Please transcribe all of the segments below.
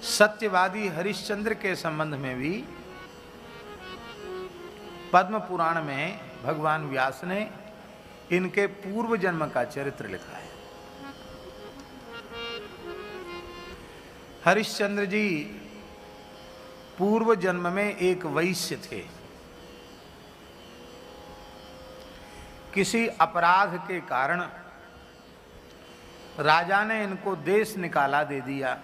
सत्यवादी हरिश्चंद्र के संबंध में भी पद्म पुराण में भगवान व्यास ने इनके पूर्व जन्म का चरित्र लिखा है। हरिश्चंद्र जी पूर्व जन्म में एक वैश्य थे। किसी अपराध के कारण राजा ने इनको देश निकाला दे दिया,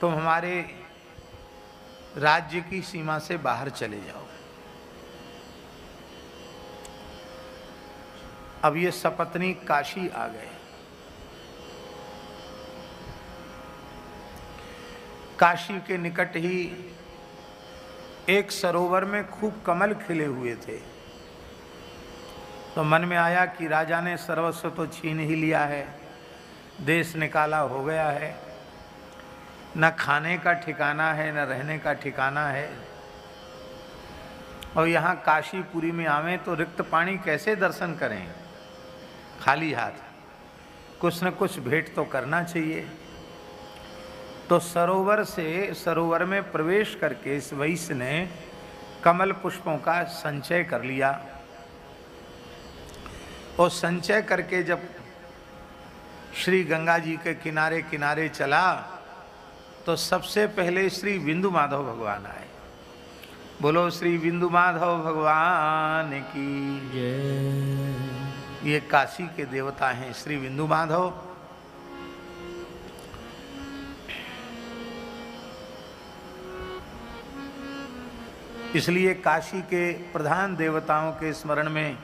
तुम हमारे राज्य की सीमा से बाहर चले जाओ। अब ये सपत्नी काशी आ गए। काशी के निकट ही एक सरोवर में खूब कमल खिले हुए थे। तो मन में आया कि राजा ने सर्वस्व तो छीन ही लिया है, देश निकाला हो गया है, न खाने का ठिकाना है न रहने का ठिकाना है, और यहाँ काशीपुरी में आवें तो रिक्त पानी कैसे दर्शन करें, खाली हाथ, कुछ न कुछ भेंट तो करना चाहिए। तो सरोवर में प्रवेश करके इस वैश्य ने कमल पुष्पों का संचय कर लिया। और संचय करके जब श्री गंगा जी के किनारे किनारे चला तो सबसे पहले श्री बिंदु माधव भगवान आए। बोलो श्री बिंदु माधव भगवान की जय। ये काशी के देवता हैं श्री बिंदु माधव। इसलिए काशी के प्रधान देवताओं के स्मरण में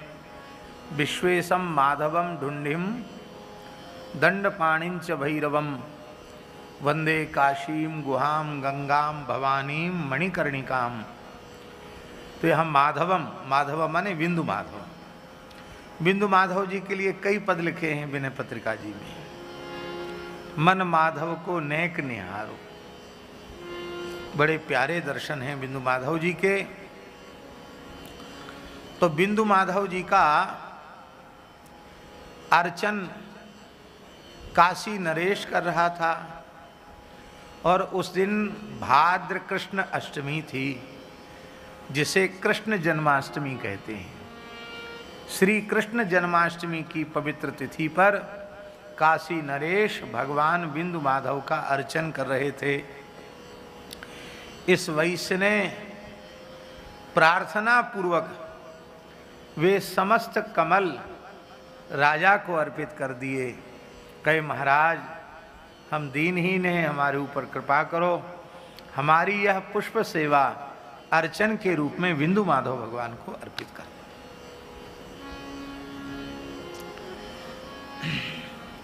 विश्वेशम माधवम ढुंढिम दंडपाणिंच भैरवम वंदे काशीम गुहाम गंगाम भवानीम मणिकर्णिकाम। तो यह माधवम, माधव माने बिंदु माधव, बिंदु माधव जी के लिए कई पद लिखे हैं विनय पत्रिका जी में। मन माधव को नेक निहारो, बड़े प्यारे दर्शन हैं बिंदु माधव जी के। तो बिंदु माधव जी का अर्चन काशी नरेश कर रहा था, और उस दिन भाद्र कृष्ण अष्टमी थी, जिसे कृष्ण जन्माष्टमी कहते हैं। श्री कृष्ण जन्माष्टमी की पवित्र तिथि पर काशी नरेश भगवान बिंदु माधव का अर्चन कर रहे थे। इस वैश्य ने प्रार्थना पूर्वक वे समस्त कमल राजा को अर्पित कर दिए। कहे महाराज, हम दीनहीन हैं, हमारे ऊपर कृपा करो, हमारी यह पुष्प सेवा अर्चन के रूप में बिंदु माधव भगवान को अर्पित कर।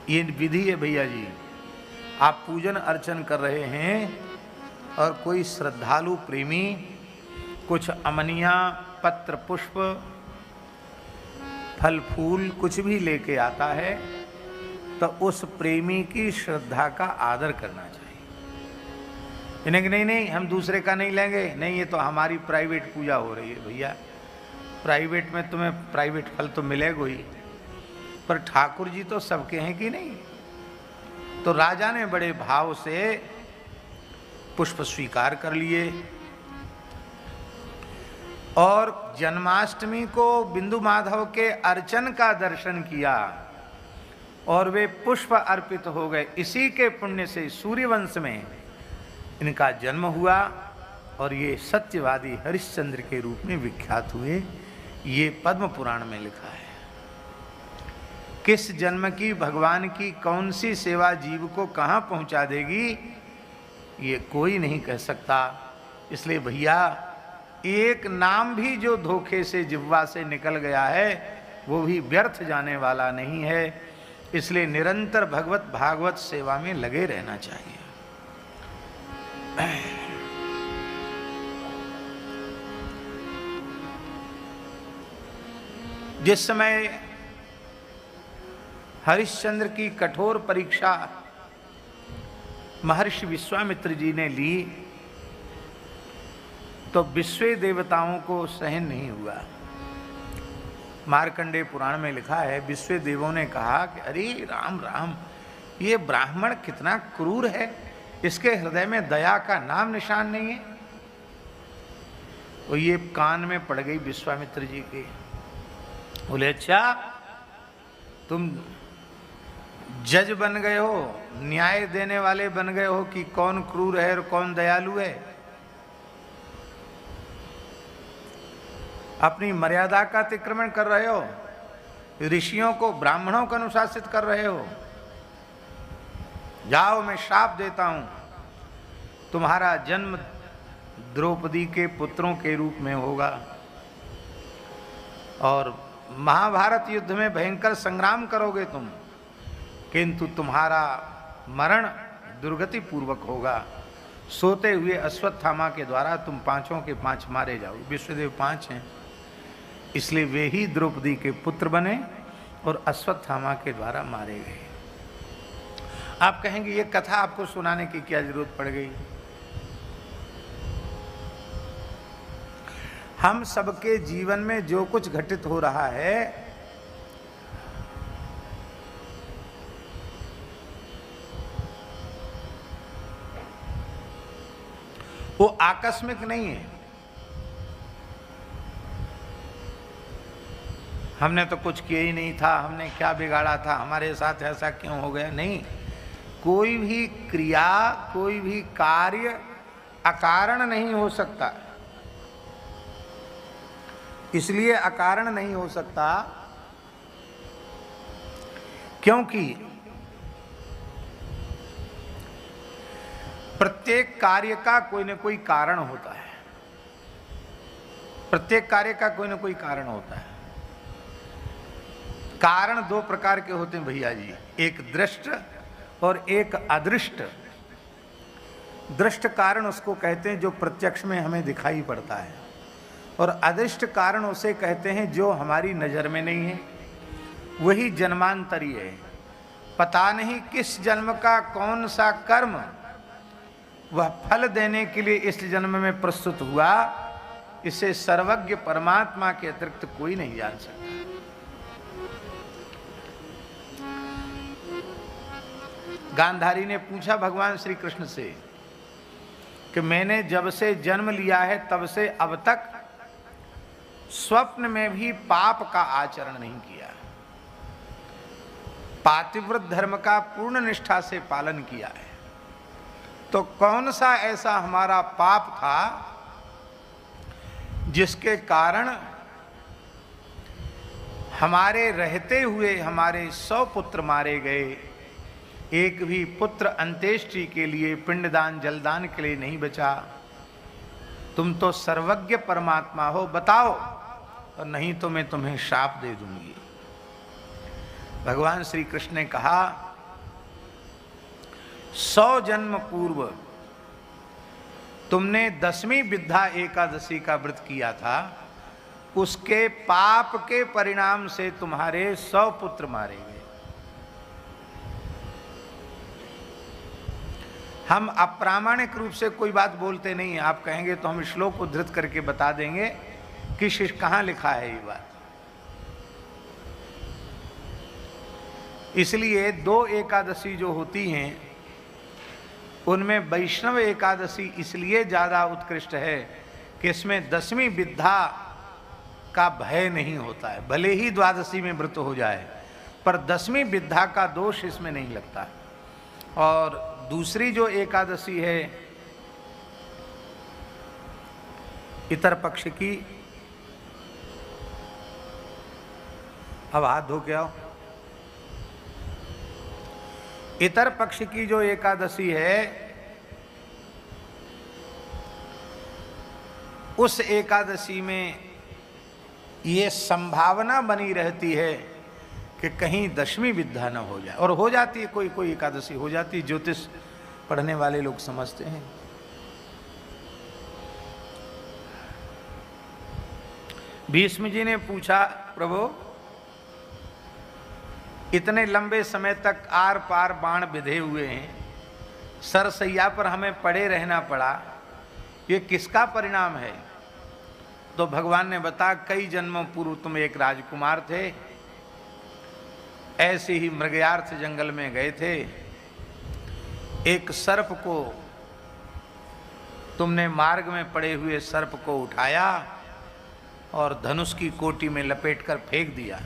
ये विधि है भैया जी। आप पूजन अर्चन कर रहे हैं और कोई श्रद्धालु प्रेमी कुछ अमनिया पत्र पुष्प फल फूल कुछ भी लेके आता है तो उस प्रेमी की श्रद्धा का आदर करना चाहिए। इन्हें कि नहीं हम दूसरे का नहीं लेंगे, नहीं ये तो हमारी प्राइवेट पूजा हो रही है। भैया प्राइवेट में तुम्हें प्राइवेट फल तो मिलेगा ही, पर ठाकुर जी तो सबके हैं कि नहीं। तो राजा ने बड़े भाव से पुष्प स्वीकार कर लिए और जन्माष्टमी को बिंदु माधव के अर्चन का दर्शन किया और वे पुष्प अर्पित हो गए। इसी के पुण्य से सूर्यवंश में इनका जन्म हुआ और ये सत्यवादी हरिश्चंद्र के रूप में विख्यात हुए। ये पद्म पुराण में लिखा है। किस जन्म की भगवान की कौन सी सेवा जीव को कहाँ पहुँचा देगी, ये कोई नहीं कह सकता। इसलिए भैया एक नाम भी जो धोखे से जिह्वा से निकल गया है वो भी व्यर्थ जाने वाला नहीं है। इसलिए निरंतर भगवत भागवत सेवा में लगे रहना चाहिए। जिस समय हरिश्चंद्र की कठोर परीक्षा महर्षि विश्वामित्र जी ने ली तो विश्व देवताओं को सहन नहीं हुआ। मार्कंडेय पुराण में लिखा है, विश्व देवों ने कहा कि अरे राम राम, ये ब्राह्मण कितना क्रूर है, इसके हृदय में दया का नाम निशान नहीं है। वो ये कान में पड़ गई विश्वामित्र जी के। बोले अच्छा तुम जज बन गए हो, न्याय देने वाले बन गए हो कि कौन क्रूर है और कौन दयालु है। अपनी मर्यादा का अतिक्रमण कर रहे हो, ऋषियों को ब्राह्मणों को अनुशासित कर रहे हो। जाओ मैं श्राप देता हूं, तुम्हारा जन्म द्रौपदी के पुत्रों के रूप में होगा और महाभारत युद्ध में भयंकर संग्राम करोगे तुम, किंतु तुम्हारा मरण दुर्गति पूर्वक होगा। सोते हुए अश्वत्थामा के द्वारा तुम पांचों के पांच मारे जाओ। विश्वदेव 5 हैं, इसलिए वे ही द्रौपदी के पुत्र बने और अश्वत्थामा के द्वारा मारे गए। आप कहेंगे ये कथा आपको सुनाने की क्या जरूरत पड़ गई? हम सबके जीवन में जो कुछ घटित हो रहा है वो आकस्मिक नहीं है। हमने तो कुछ किया ही नहीं था, हमने क्या बिगाड़ा था, हमारे साथ ऐसा क्यों हो गया? नहीं, कोई भी क्रिया, कोई भी कार्य अकारण नहीं हो सकता। इसलिए अकारण नहीं हो सकता क्योंकि प्रत्येक कार्य का कोई न कोई कारण होता है। प्रत्येक कार्य का कोई न कोई कारण होता है। कारण 2 प्रकार के होते हैं भैया जी, एक दृष्ट और एक अदृष्ट। दृष्ट कारण उसको कहते हैं जो प्रत्यक्ष में हमें दिखाई पड़ता है, और अदृष्ट कारण उसे कहते हैं जो हमारी नजर में नहीं है। वही जन्मांतरी है। पता नहीं किस जन्म का कौन सा कर्म वह फल देने के लिए इस जन्म में प्रस्तुत हुआ, इसे सर्वज्ञ परमात्मा के अतिरिक्त कोई नहीं जान सकता। गांधारी ने पूछा भगवान श्री कृष्ण से कि मैंने जब से जन्म लिया है तब से अब तक स्वप्न में भी पाप का आचरण नहीं किया, पातिव्रत धर्म का पूर्ण निष्ठा से पालन किया है। तो कौन सा ऐसा हमारा पाप था जिसके कारण हमारे रहते हुए हमारे 100 पुत्र मारे गए, एक भी पुत्र अंत्येष्टि के लिए, पिंडदान जलदान के लिए नहीं बचा? तुम तो सर्वज्ञ परमात्मा हो, बताओ, और नहीं तो मैं तुम्हें शाप दे दूंगी। भगवान श्री कृष्ण ने कहा 100 जन्म पूर्व तुमने 10वीं विद्या एकादशी का व्रत किया था, उसके पाप के परिणाम से तुम्हारे 100 पुत्र मारे गए। हम अप्रामाणिक रूप से कोई बात बोलते नहीं हैं। आप कहेंगे तो हम श्लोक उद्धृत करके बता देंगे कि कहाँ लिखा है ये बात। इसलिए 2 एकादशी जो होती हैं उनमें वैष्णव एकादशी इसलिए ज़्यादा उत्कृष्ट है कि इसमें 10वीं विद्या का भय नहीं होता है। भले ही द्वादशी में व्रत हो जाए पर 10वीं विद्या का दोष इसमें नहीं लगता। और दूसरी जो एकादशी है इतर पक्ष की, अब हाथ धो के आओ। इतर पक्ष की जो एकादशी है उस एकादशी में ये संभावना बनी रहती है कि कहीं 10वीं विद्या न हो जाए, और हो जाती है, कोई कोई एकादशी हो जाती है। ज्योतिष पढ़ने वाले लोग समझते हैं। भीष्म जी ने पूछा, प्रभु इतने लंबे समय तक आर पार बाण बिधे हुए हैं, सरसैया पर हमें पड़े रहना पड़ा, ये किसका परिणाम है? तो भगवान ने बताया कई जन्मों पूर्व तुम एक राजकुमार थे, ऐसे ही मृगयार्थ जंगल में गए थे, एक सर्प को, तुमने मार्ग में पड़े हुए सर्प को उठाया और धनुष की कोटि में लपेटकर फेंक दिया।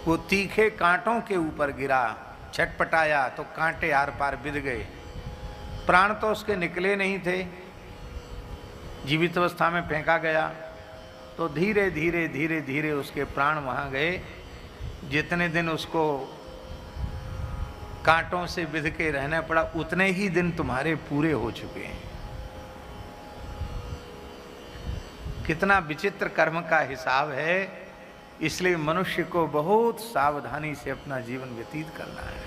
वो तीखे कांटों के ऊपर गिरा, छटपटाया तो कांटे आर पार बिध गए। प्राण तो उसके निकले नहीं थे, जीवित अवस्था में फेंका गया तो धीरे धीरे धीरे धीरे उसके प्राण वहाँ गए। जितने दिन उसको कांटों से बिध के रहना पड़ा, उतने ही दिन तुम्हारे पूरे हो चुके हैं। कितना विचित्र कर्म का हिसाब है। इसलिए मनुष्य को बहुत सावधानी से अपना जीवन व्यतीत करना है।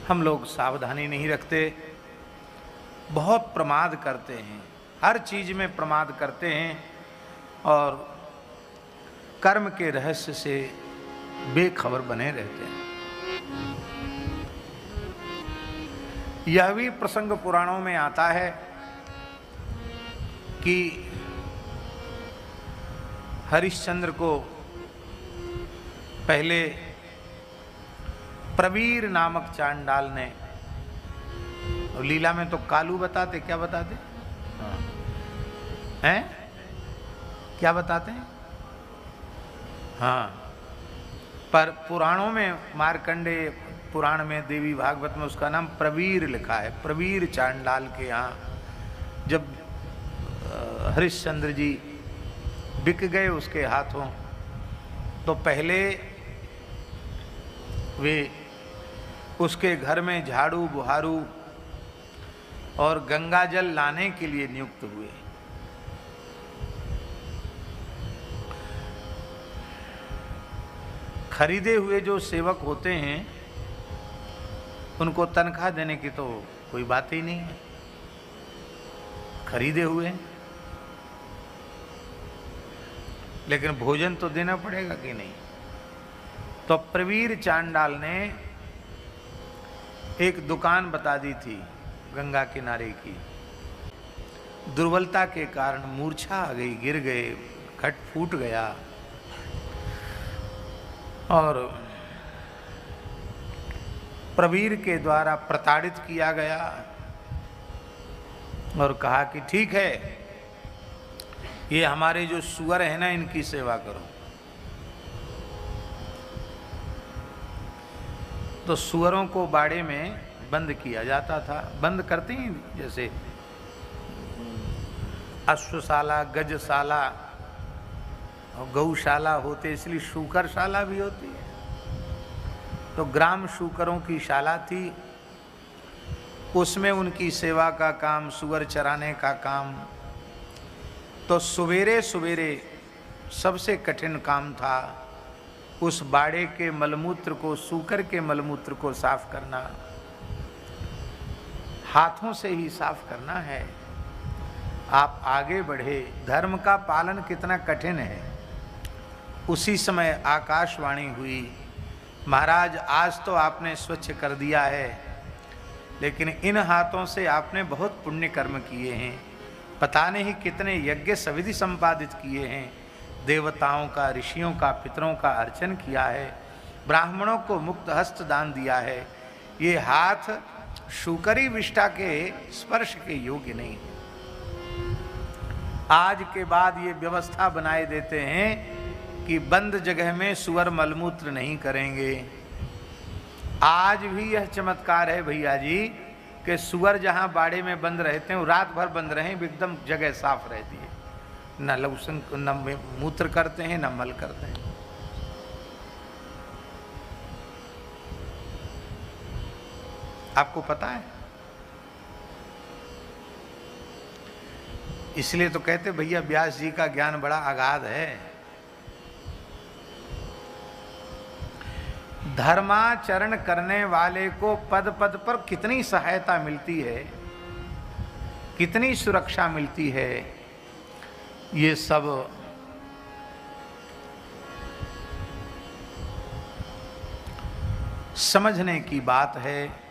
हम लोग सावधानी नहीं रखते, बहुत प्रमाद करते हैं, हर चीज में प्रमाद करते हैं और कर्म के रहस्य से बेखबर बने रहते हैं। यह भी प्रसंग पुराणों में आता है कि हरिश्चंद्र को पहले प्रवीर नामक चांडाल ने, और लीला में तो कालू बताते, क्या बताते हैं, क्या बताते हैं, हाँ, पर पुराणों में मार्कंडेय पुराण में, देवी भागवत में उसका नाम प्रवीर लिखा है। प्रवीर चांडाल के यहाँ जब हरिश्चंद्र जी बिक गए उसके हाथों, तो पहले वे उसके घर में झाड़ू बुहारू और गंगा जल लाने के लिए नियुक्त हुए। खरीदे हुए जो सेवक होते हैं उनको तनख्वाह देने की तो कोई बात ही नहीं है, खरीदे हुए, लेकिन भोजन तो देना पड़ेगा कि नहीं। तो प्रवीर चांडाल ने एक दुकान बता दी थी गंगा किनारे की। दुर्बलता के कारण मूर्छा आ गई, गिर गए, घट फूट गया और प्रवीर के द्वारा प्रताड़ित किया गया और कहा कि ठीक है, ये हमारे जो सुअर है ना, इनकी सेवा करो। तो सुअरों को बाड़े में बंद किया जाता था। बंद करते हैं जैसे अश्वशाला, गजशाला और गौशाला होते, इसलिए शूकरशाला भी होती है। तो ग्राम शूकरों की शाला थी, उसमें उनकी सेवा का काम, सुअर चराने का काम। तो सवेरे सवेरे सबसे कठिन काम था उस बाड़े के मलमूत्र को, सूकर के मलमूत्र को साफ करना। हाथों से ही साफ करना है। आप आगे बढ़े, धर्म का पालन कितना कठिन है। उसी समय आकाशवाणी हुई, महाराज आज तो आपने स्वच्छ कर दिया है, लेकिन इन हाथों से आपने बहुत पुण्य कर्म किए हैं, पता नहीं कितने यज्ञ सविधि संपादित किए हैं, देवताओं का, ऋषियों का, पितरों का अर्चन किया है, ब्राह्मणों को मुक्त हस्त दान दिया है। ये हाथ शूकरी विष्ठा के स्पर्श के योग्य नहीं। आज के बाद ये व्यवस्था बनाए देते हैं कि बंद जगह में सुअर मलमूत्र नहीं करेंगे। आज भी यह चमत्कार है भैया जी कि सुअर जहां बाड़े में बंद रहते हैं, रात भर बंद रहे, एकदम जगह साफ रहती है, न लवसन, न मूत्र करते हैं, न मल करते हैं। आपको पता है? इसलिए तो कहते भैया व्यास जी का ज्ञान बड़ा अगाध है। धर्माचरण करने वाले को पद पद पर कितनी सहायता मिलती है, कितनी सुरक्षा मिलती है, ये सब समझने की बात है।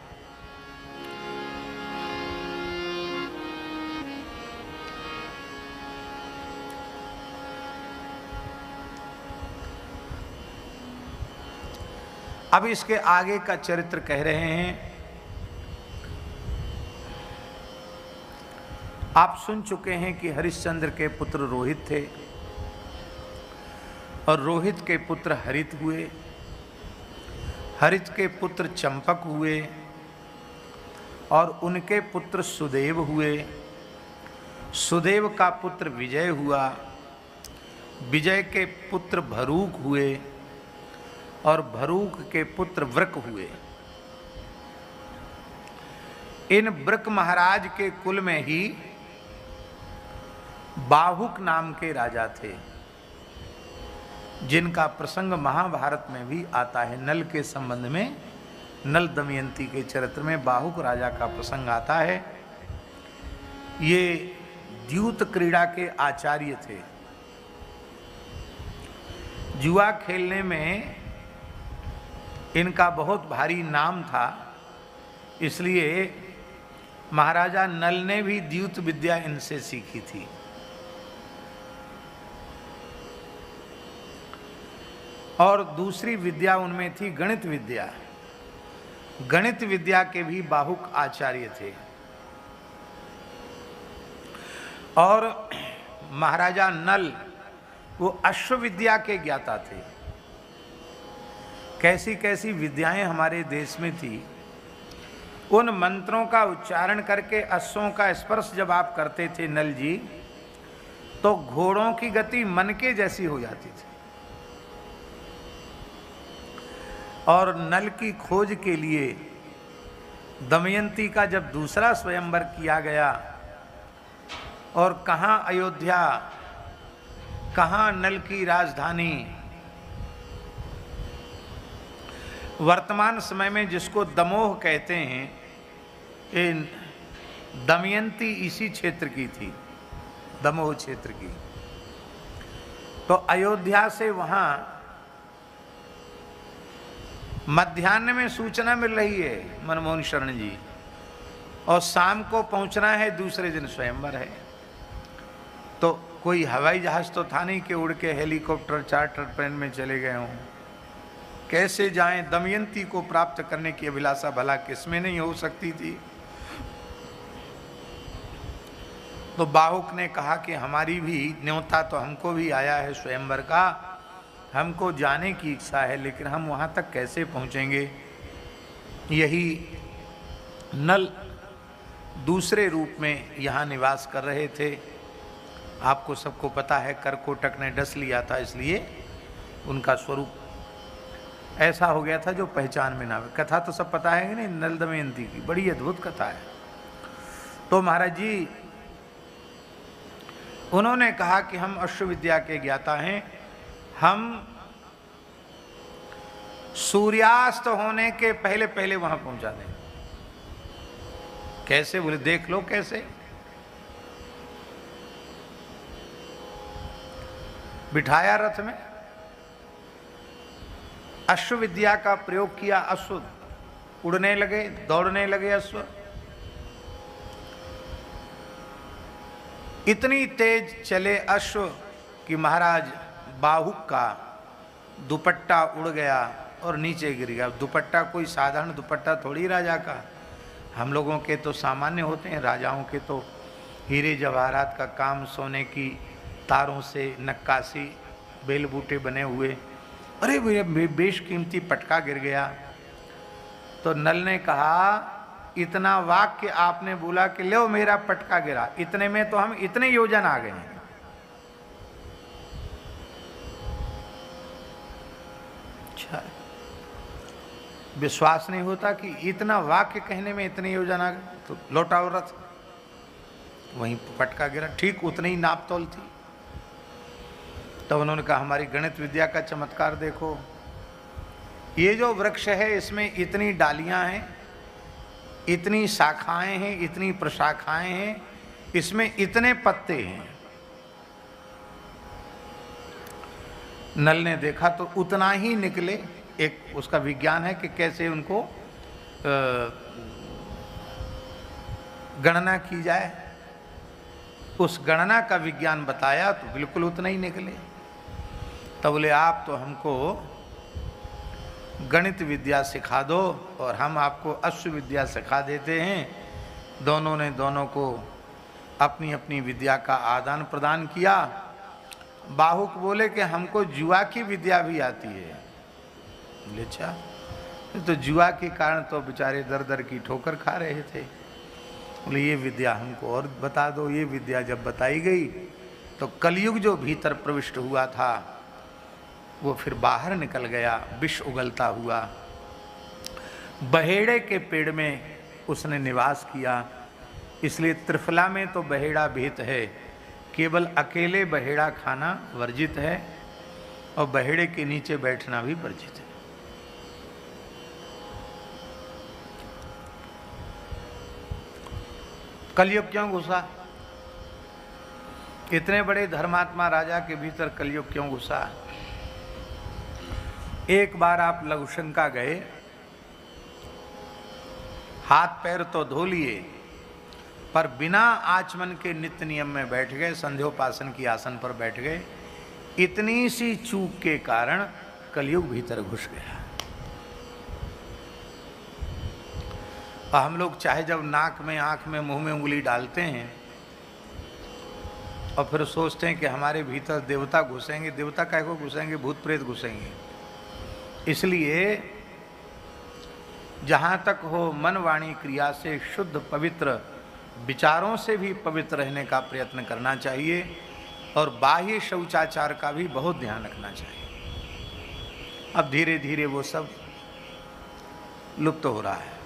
अब इसके आगे का चरित्र कह रहे हैं। आप सुन चुके हैं कि हरिश्चंद्र के पुत्र रोहित थे और रोहित के पुत्र हरित हुए, हरित के पुत्र चंपक हुए और उनके पुत्र सुदेव हुए। सुदेव का पुत्र विजय हुआ, विजय के पुत्र भरूक हुए और भरूक के पुत्र वृक हुए। इन वृक महाराज के कुल में ही बाहुक नाम के राजा थे, जिनका प्रसंग महाभारत में भी आता है। नल के संबंध में, नल दमयंती के चरित्र में बाहुक राजा का प्रसंग आता है। ये द्यूत क्रीड़ा के आचार्य थे। जुआ खेलने में इनका बहुत भारी नाम था, इसलिए महाराजा नल ने भी द्यूत विद्या इनसे सीखी थी। और दूसरी विद्या उनमें थी गणित विद्या। गणित विद्या के भी बाहुक आचार्य थे। और महाराजा नल वो अश्व विद्या के ज्ञाता थे। कैसी कैसी विद्याएं हमारे देश में थी, उन मंत्रों का उच्चारण करके अश्वों का स्पर्श जब आप करते थे नल जी, तो घोड़ों की गति मन के जैसी हो जाती थी। और नल की खोज के लिए दमयंती का जब दूसरा स्वयंवर किया गया और कहाँ अयोध्या, कहाँ नल की राजधानी, वर्तमान समय में जिसको दमोह कहते हैं, इन दमयंती इसी क्षेत्र की थी, दमोह क्षेत्र की। तो अयोध्या से वहाँ मध्याह्न में सूचना मिल रही है मनमोहन शरण जी, और शाम को पहुंचना है, दूसरे दिन स्वयंवर है। तो कोई हवाई जहाज तो था नहीं कि उड़ के हेलीकॉप्टर चार्टर प्लेन में चले गए हों। कैसे जाएं? दमयंती को प्राप्त करने की अभिलाषा भला किसमें नहीं हो सकती थी। तो बाहुक ने कहा कि हमारी भी न्योता तो हमको भी आया है स्वयंवर का, हमको जाने की इच्छा है, लेकिन हम वहाँ तक कैसे पहुँचेंगे। यही नल दूसरे रूप में यहाँ निवास कर रहे थे। आपको सबको पता है करकोटक ने डस लिया था, इसलिए उनका स्वरूप ऐसा हो गया था जो पहचान में ना आवे। कथा तो सब पता है कि नहीं, नल दमयंती की बड़ी अद्भुत कथा है। तो महाराज जी उन्होंने कहा कि हम अश्व विद्या के ज्ञाता हैं, हम सूर्यास्त होने के पहले पहले वहां पहुंचा दें। कैसे? बोले देख लो कैसे। बिठाया रथ में, अश्व विद्या का प्रयोग किया, अश्व उड़ने लगे, दौड़ने लगे अश्व। इतनी तेज चले अश्व कि महाराज बाहुक का दुपट्टा उड़ गया और नीचे गिर गया। दुपट्टा कोई साधारण दुपट्टा थोड़ी राजा का, हम लोगों के तो सामान्य होते हैं, राजाओं के तो हीरे जवाहरात का काम, सोने की तारों से नक्काशी, बेल बूटे बने हुए। अरे बेशकीमती पटका गिर गया। तो नल ने कहा इतना वाक्य आपने बोला कि लो मेरा पटका गिरा, इतने में तो हम इतने योजन आ गए हैं। अच्छा, विश्वास नहीं होता कि इतना वाक्य कहने में इतने योजन आ गए। तो लौटाओ रथ, वहीं पटका गिरा, ठीक उतनी ही नाप तोल थी। तब उन्होंने कहा हमारी गणित विद्या का चमत्कार देखो, ये जो वृक्ष है इसमें इतनी डालियां हैं, इतनी शाखाएं हैं, इतनी प्रशाखाएं हैं, इसमें इतने पत्ते हैं। नल ने देखा तो उतना ही निकले। एक उसका विज्ञान है कि कैसे उनको गणना की जाए, उस गणना का विज्ञान बताया तो बिल्कुल उतना ही निकले। तब बोले आप तो हमको गणित विद्या सिखा दो और हम आपको अश्व विद्या सिखा देते हैं। दोनों ने दोनों को अपनी अपनी विद्या का आदान प्रदान किया। बाहुक बोले कि हमको जुआ की विद्या भी आती है। बोले अच्छा, तो जुआ के कारण तो बेचारे दर दर की ठोकर खा रहे थे। बोले ये विद्या हमको और बता दो। ये विद्या जब बताई गई तो कलयुग जो भीतर प्रविष्ट हुआ था वो फिर बाहर निकल गया, विष उगलता हुआ। बहेड़े के पेड़ में उसने निवास किया। इसलिए त्रिफला में तो बहेड़ा भीत है, केवल अकेले बहेड़ा खाना वर्जित है और बहेड़े के नीचे बैठना भी वर्जित है। कलयुग क्यों घुसा? इतने बड़े धर्मात्मा राजा के भीतर कलयुग क्यों घुसा? एक बार आप लघुशंका गए, हाथ पैर तो धो लिए, पर बिना आचमन के नित्य नियम में बैठ गए, संध्योपासन की आसन पर बैठ गए। इतनी सी चूक के कारण कलयुग भीतर घुस गया। और हम लोग चाहे जब नाक में, आंख में, मुंह में उंगली डालते हैं और फिर सोचते हैं कि हमारे भीतर देवता घुसेंगे। देवता काहे को घुसेंगे? भूत प्रेत घुसेंगे। इसलिए जहाँ तक हो मन वाणी क्रिया से शुद्ध पवित्र विचारों से भी पवित्र रहने का प्रयत्न करना चाहिए और बाह्य शौचाचार का भी बहुत ध्यान रखना चाहिए। अब धीरे धीरे वो सब लुप्त हो रहा है।